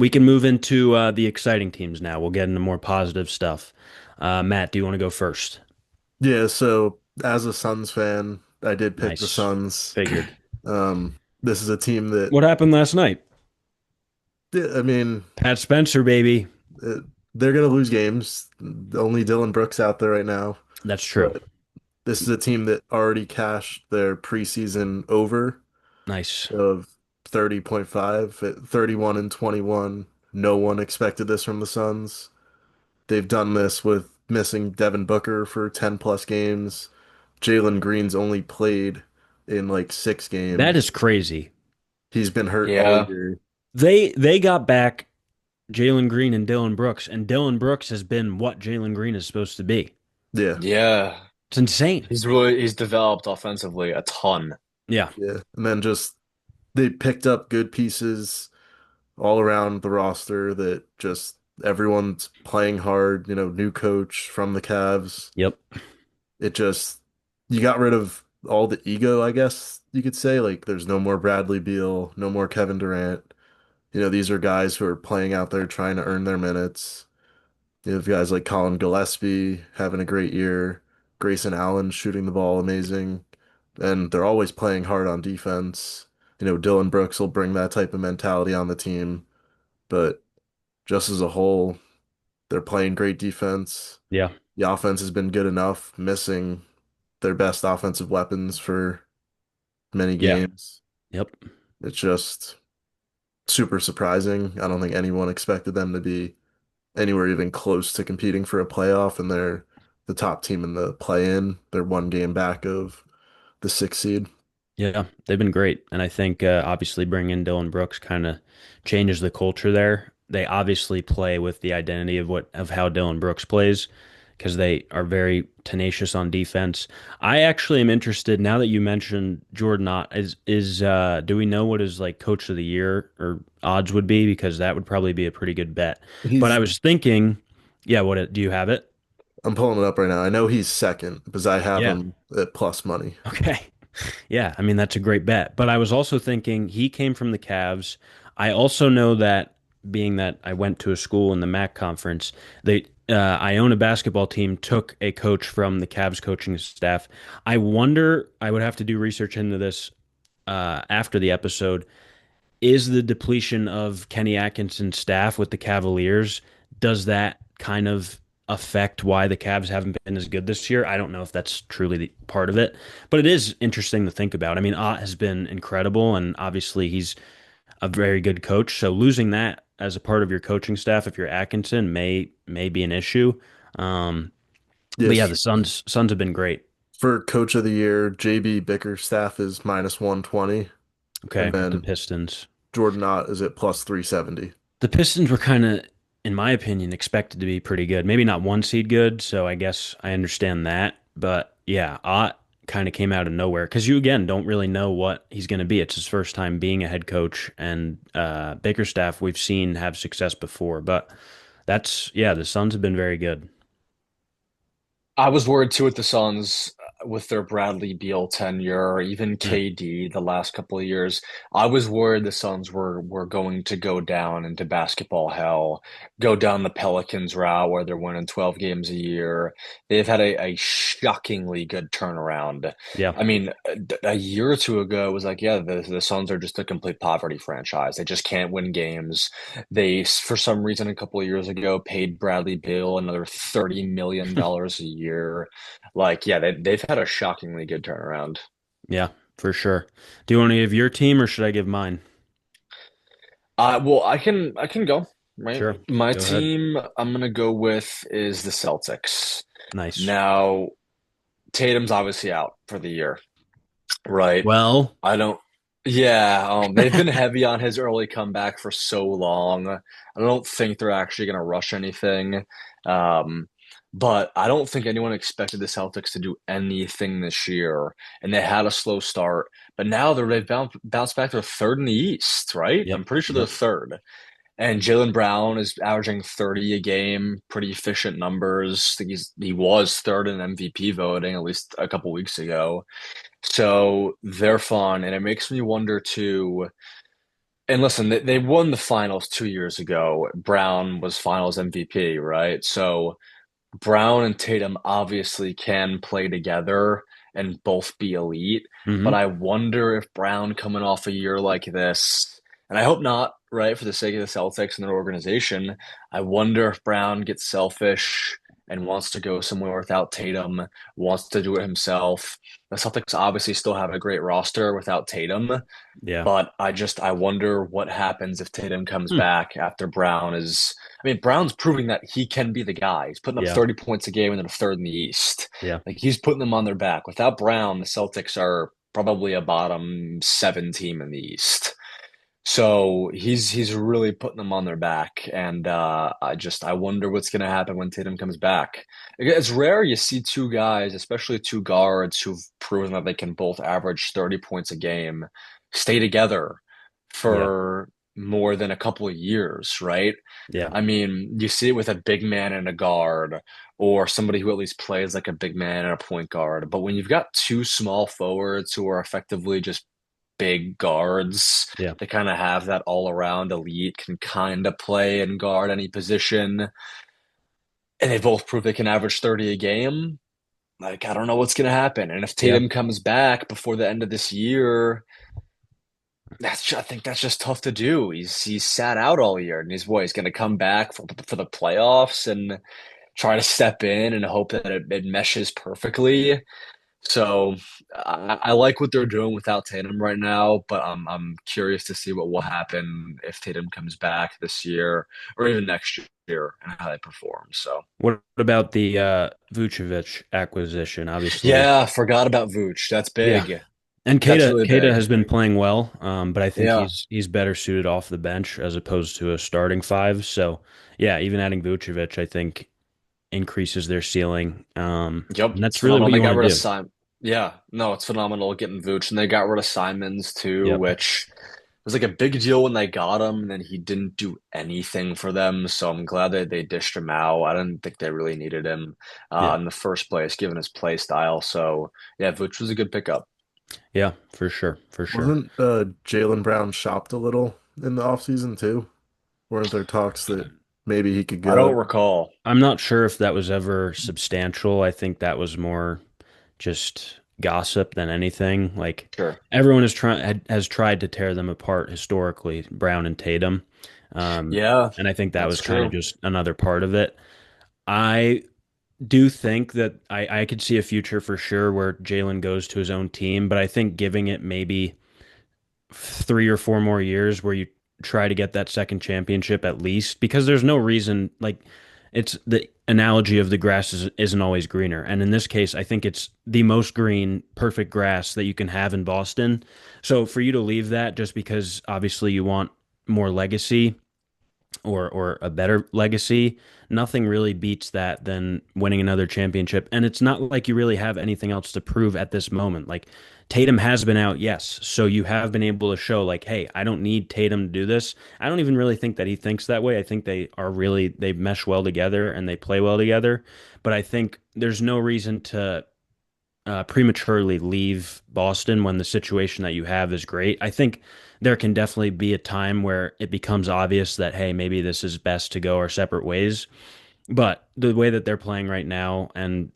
We can move into the exciting teams now. We'll get into more positive stuff. Matt, do you want to go first? Yeah, so as a Suns fan, I did pick the Nice. Suns. Figured. This is a team that, What happened last night? yeah, I mean, Pat Spencer, baby. it, they're going to lose games. Only Dillon Brooks out there right now. That's true. But this is a team that already cashed their preseason over Nice. of 30.5 at 31 and 21. No one expected this from the Suns. They've done this with missing Devin Booker for 10 plus games. Jalen Green's only played in like 6 games. That is crazy. He's been hurt all Yeah. year. They got back Jalen Green and Dillon Brooks, and Dillon Brooks has been what Jalen Green is supposed to be. Yeah, Yeah. It's insane. He's developed offensively a ton. Yeah. yeah. And then just they picked up good pieces all around the roster that just everyone's playing hard, new coach from the Cavs. Yep. It just you got rid of all the ego, I guess you could say. Like there's no more Bradley Beal, no more Kevin Durant. These are guys who are playing out there trying to earn their minutes. You have guys like Colin Gillespie having a great year, Grayson Allen shooting the ball amazing, and they're always playing hard on defense. Dillon Brooks will bring that type of mentality on the team, but just as a whole, they're playing great defense. Yeah. The offense has been good enough, missing their best offensive weapons for many Yeah. games. Yep. It's just super surprising. I don't think anyone expected them to be anywhere even close to competing for a playoff, and they're the top team in the play-in. They're one game back of the sixth seed. Yeah, they've been great. And I think obviously bringing in Dillon Brooks kind of changes the culture there. They obviously play with the identity of how Dillon Brooks plays because they are very tenacious on defense. I actually am interested now that you mentioned Jordan Ott, is do we know what his like coach of the year or odds would be? Because that would probably be a pretty good bet. But I He's was thinking, yeah, do you have it? I'm pulling it up right now. I know he's second because I have Yeah. him at plus money. Okay. Yeah, I mean that's a great bet. But I was also thinking he came from the Cavs. I also know that being that I went to a school in the MAC conference, they I own a basketball team, took a coach from the Cavs coaching staff. I wonder, I would have to do research into this after the episode. Is the depletion of Kenny Atkinson's staff with the Cavaliers, does that kind of affect why the Cavs haven't been as good this year? I don't know if that's truly the part of it, but it is interesting to think about. I mean, Ott has been incredible, and obviously he's a very good coach. So losing that as a part of your coaching staff, if you're Atkinson, may be an issue. Um, but yeah, Yes, the Suns have been great. for coach of the year, JB Bickerstaff is minus 120, and Okay, the then Pistons. Jordan Ott is at plus 370. The Pistons were kind of, in my opinion, expected to be pretty good. Maybe not one seed good, so I guess I understand that. But yeah, Ott kind of came out of nowhere because you again don't really know what he's going to be. It's his first time being a head coach, and Bickerstaff we've seen have success before. But that's yeah, the Suns have been very good. I was worried too with the Suns with their Bradley Beal tenure, or even Mm, KD the last couple of years. I was worried the Suns were going to go down into basketball hell, go down the Pelicans route where they're winning 12 games a year. They've had a shockingly good turnaround. yeah, I mean, a year or two ago, it was like, yeah, the Suns are just a complete poverty franchise. They just can't win games. They, for some reason, a couple of years ago, paid Bradley Beal another $30 million a year. Like, yeah, they've had a shockingly good turnaround. yeah, for sure. Do you want to give your team or should I give mine? Well, I can go, right? Sure, My go ahead. team I'm gonna go with is the Celtics. Nice. Now, Tatum's obviously out for the year, right? Well, I don't. Yeah, they've been heavy on his early comeback for so long. I don't think they're actually going to rush anything. Um, but I don't think anyone expected the Celtics to do anything this year, and they had a slow start. But now they've bounced back. They're third in the East, right? yep, I'm pretty sure they're yep. third. And Jaylen Brown is averaging 30 a game, pretty efficient numbers. I think he was third in MVP voting at least a couple weeks ago. So they're fun, and it makes me wonder too. And listen, they won the finals 2 years ago. Brown was finals MVP, right? So Brown and Tatum obviously can play together and both be elite, but Hmm. I wonder if Brown coming off a year like this, and I hope not, right, for the sake of the Celtics and their organization, I wonder if Brown gets selfish and wants to go somewhere without Tatum, wants to do it himself. The Celtics obviously still have a great roster without Tatum, Yeah. but I wonder what happens if Tatum comes Hmm. back after Brown is. I mean, Brown's proving that he can be the guy. He's putting up Yeah. 30 points a game and then a third in the East. Yeah. Like he's putting them on their back. Without Brown, the Celtics are probably a bottom seven team in the East. So he's really putting them on their back, and I wonder what's going to happen when Tatum comes back. It's rare you see two guys, especially two guards, who've proven that they can both average 30 points a game, stay together Yeah. for more than a couple of years, right? Yeah. I mean, you see it with a big man and a guard, or somebody who at least plays like a big man and a point guard. But when you've got two small forwards who are effectively just big guards, Yeah. they kind of have that all around elite, can kind of play and guard any position. And they both prove they can average 30 a game. Like, I don't know what's going to happen. And if Yeah. Tatum comes back before the end of this year, I think that's just tough to do. He's sat out all year, and he's going to come back for the playoffs and try to step in and hope that it meshes perfectly. So I like what they're doing without Tatum right now, but I'm curious to see what will happen if Tatum comes back this year or even next year and how they perform. So What about the Vucevic acquisition? Obviously, yeah, forgot about Vooch. That's yeah. big. And That's Kata really Kata big. has been playing well, but I think Yeah. he's better suited off the bench as opposed to a starting five. So yeah, even adding Vucevic, I think increases their ceiling. Yep. And It's that's really phenomenal. what They you got want rid to of do. Simon. Yeah, no, it's phenomenal getting Vooch, and they got rid of Simons too, Yep. which was like a big deal when they got him, and then he didn't do anything for them. So I'm glad that they dished him out. I didn't think they really needed him Yeah. in the first place, given his play style. So yeah, Vooch was a good pickup. Yeah, for sure. For sure. Wasn't Jaylen Brown shopped a little in the offseason too? Weren't there talks that maybe he could I don't go? recall. I'm not sure if that was ever substantial. I think that was more just gossip than anything. Like Sure. everyone has tried to tear them apart historically, Brown and Tatum. Um, Yeah, and I think that that's was kind of true. just another part of it. I do think that I could see a future for sure where Jaylen goes to his own team, but I think giving it maybe 3 or 4 more years where you try to get that second championship at least, because there's no reason, like it's the analogy of the grass isn't always greener. And in this case, I think it's the most green, perfect grass that you can have in Boston. So for you to leave that just because obviously you want more legacy, or a better legacy. Nothing really beats that than winning another championship. And it's not like you really have anything else to prove at this moment. Like Tatum has been out, yes. So you have been able to show like, hey, I don't need Tatum to do this. I don't even really think that he thinks that way. I think they mesh well together and they play well together. But I think there's no reason to prematurely leave Boston when the situation that you have is great. I think there can definitely be a time where it becomes obvious that, hey, maybe this is best to go our separate ways. But the way that they're playing right now, and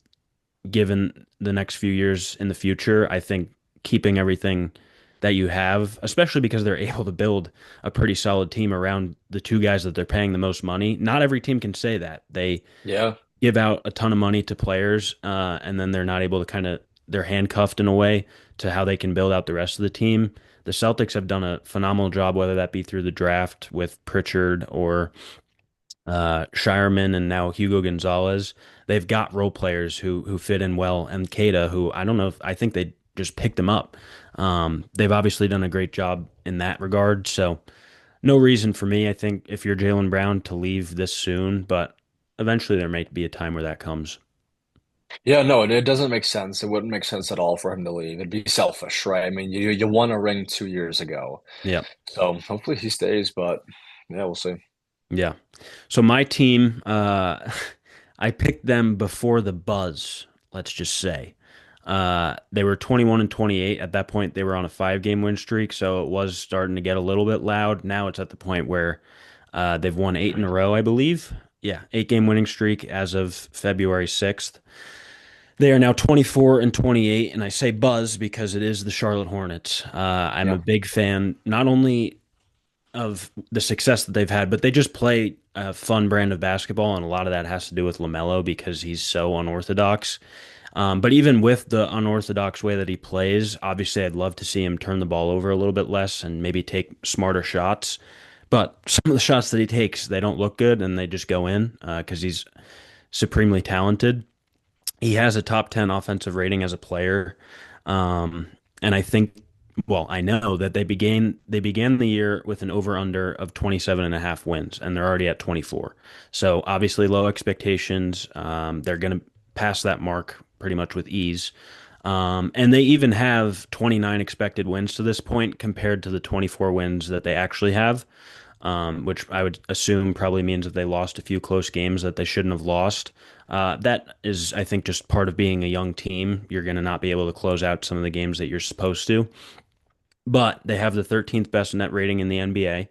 given the next few years in the future, I think keeping everything that you have, especially because they're able to build a pretty solid team around the two guys that they're paying the most money. Not every team can say that. They Yeah. give out a ton of money to players, and then they're not able to they're handcuffed in a way to how they can build out the rest of the team. The Celtics have done a phenomenal job, whether that be through the draft with Pritchard or Shireman and now Hugo Gonzalez. They've got role players who fit in well, and Kata, who I don't know if I think they just picked him up. They've obviously done a great job in that regard. So no reason for me, I think, if you're Jaylen Brown to leave this soon, but eventually there might be a time where that comes. Yeah, no, it doesn't make sense. It wouldn't make sense at all for him to leave. It'd be selfish, right? I mean, you won a ring 2 years ago. Yeah. So hopefully he stays, but yeah, we'll see. Yeah. So my team, I picked them before the buzz, let's just say. They were 21 and 28 at that point. They were on a 5 game win streak, so it was starting to get a little bit loud. Now it's at the point where they've won 8 in a row, I believe. Yeah, 8 game winning streak as of February 6th. They are now 24 and 28, and I say buzz because it is the Charlotte Hornets. I'm a Yeah. big fan not only of the success that they've had, but they just play a fun brand of basketball, and a lot of that has to do with LaMelo because he's so unorthodox. But even with the unorthodox way that he plays, obviously I'd love to see him turn the ball over a little bit less and maybe take smarter shots. But some of the shots that he takes, they don't look good and they just go in because he's supremely talented. He has a top 10 offensive rating as a player. Um, and I think, well, I know that they began the year with an over under of 27.5 wins, and they're already at 24. So obviously low expectations. They're going to pass that mark pretty much with ease. And they even have 29 expected wins to this point compared to the 24 wins that they actually have, which I would assume probably means that they lost a few close games that they shouldn't have lost. That is, I think, just part of being a young team. You're going to not be able to close out some of the games that you're supposed to. But they have the 13th best net rating in the NBA,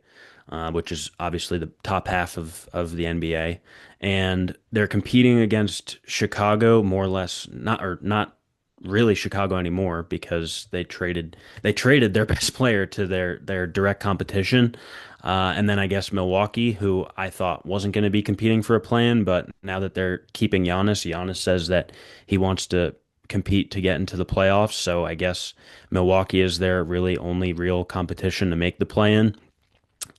which is obviously the top half of the NBA. And they're competing against Chicago more or less, not really Chicago anymore because they traded their best player to their direct competition. And then I guess Milwaukee, who I thought wasn't going to be competing for a plan, but now that they're keeping Giannis says that he wants to compete to get into the playoffs. So I guess Milwaukee is their really only real competition to make the play-in.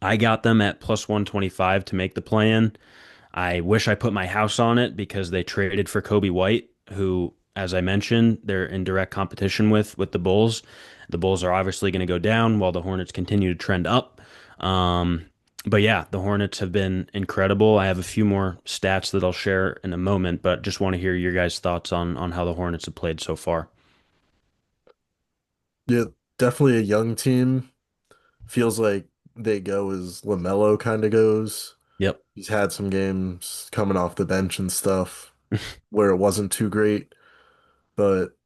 I got them at plus 125 to make the play-in. I wish I put my house on it because they traded for Kobe White, who, as I mentioned, they're in direct competition with the Bulls. The Bulls are obviously going to go down while the Hornets continue to trend up. Um, but yeah, the Hornets have been incredible. I have a few more stats that I'll share in a moment, but just want to hear your guys' thoughts on how the Hornets have played so far. Yeah, definitely a young team. Feels like they go as LaMelo kind of goes. Yep. He's had some games coming off the bench and stuff where it wasn't too great, but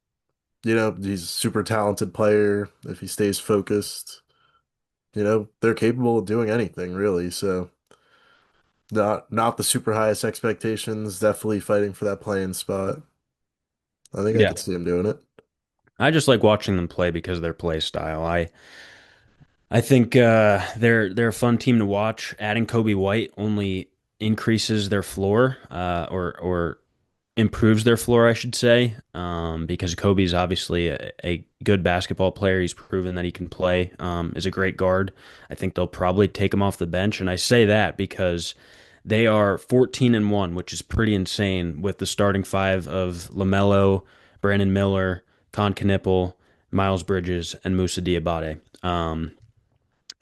he's a super talented player if he stays focused. They're capable of doing anything really, so not the super highest expectations, definitely fighting for that playing spot. I think I Yeah. could see him doing it. I just like watching them play because of their play style. I think they're a fun team to watch. Adding Kobe White only increases their floor, or improves their floor, I should say, because Kobe's obviously a good basketball player. He's proven that he can play, is a great guard. I think they'll probably take him off the bench, and I say that because they are 14 and 1, which is pretty insane with the starting five of LaMelo, Brandon Miller, Con Knipple, Miles Bridges, and Musa Diabate.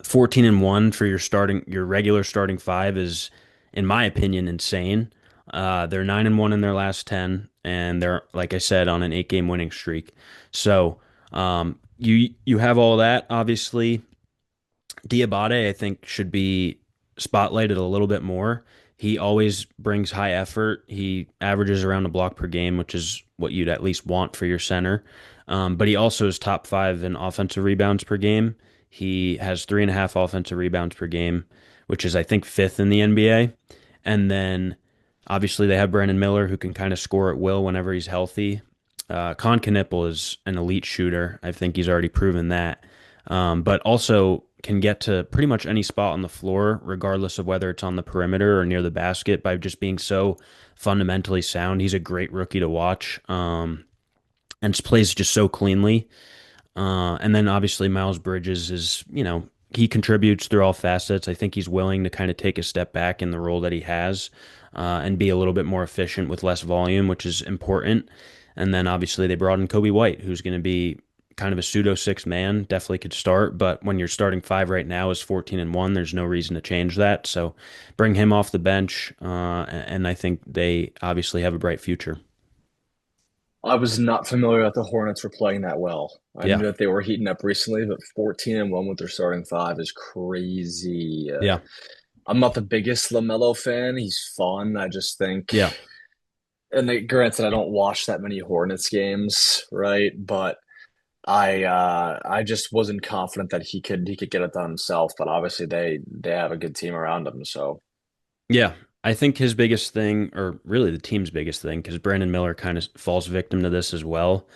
14 and 1 for your regular starting five is, in my opinion, insane. They're 9 and 1 in their last 10, and they're, like I said, on an 8 game winning streak. So you have all that. Obviously, Diabate, I think, should be spotlighted a little bit more. He always brings high effort. He averages around a block per game, which is what you'd at least want for your center. But he also is top five in offensive rebounds per game. He has 3.5 offensive rebounds per game, which is, I think, fifth in the NBA. And then obviously they have Brandon Miller, who can kind of score at will whenever he's healthy. Con Knipple is an elite shooter. I think he's already proven that. But also can get to pretty much any spot on the floor, regardless of whether it's on the perimeter or near the basket, by just being so fundamentally sound. He's a great rookie to watch, and plays just so cleanly. And then obviously Miles Bridges is, he contributes through all facets. I think he's willing to kind of take a step back in the role that he has, and be a little bit more efficient with less volume, which is important. And then obviously they brought in Kobe White, who's going to be kind of a pseudo six man, definitely could start, but when your starting five right now is 14 and 1, there's no reason to change that. So bring him off the bench, and I think they obviously have a bright future. I was not familiar that the Hornets were playing that well. I Yeah. knew that they were heating up recently, but 14 and 1 with their starting five is crazy. Yeah. I'm not the biggest LaMelo fan. He's fun. I just think Yeah. and granted, I don't watch that many Hornets games, right? But I just wasn't confident that he could get it done himself. But obviously, they have a good team around him, so Yeah, I think his biggest thing, or really the team's biggest thing, because Brandon Miller kind of falls victim to this as well.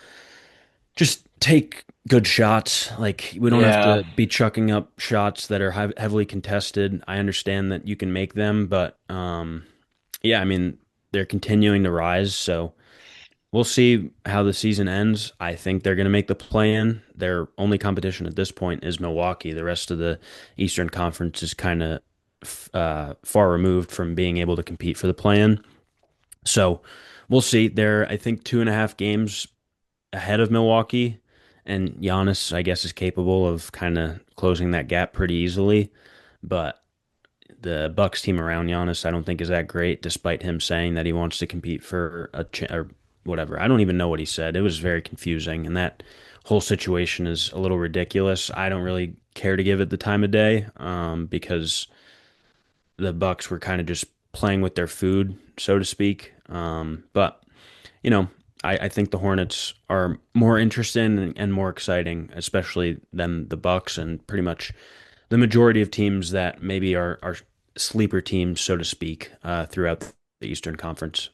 Just take good shots. Like we don't have yeah, to be chucking up shots that are heavily contested. I understand that you can make them, but yeah, I mean they're continuing to rise, so we'll see how the season ends. I think they're going to make the play-in. Their only competition at this point is Milwaukee. The rest of the Eastern Conference is kind of far removed from being able to compete for the play-in. So we'll see. They're, I think, 2.5 games ahead of Milwaukee, and Giannis, I guess, is capable of kind of closing that gap pretty easily. But the Bucks team around Giannis, I don't think is that great, despite him saying that he wants to compete for or whatever. I don't even know what he said. It was very confusing, and that whole situation is a little ridiculous. I don't really care to give it the time of day, because the Bucks were kind of just playing with their food, so to speak. But you know, I think the Hornets are more interesting and more exciting, especially than the Bucks and pretty much the majority of teams that maybe are sleeper teams, so to speak, throughout the Eastern Conference.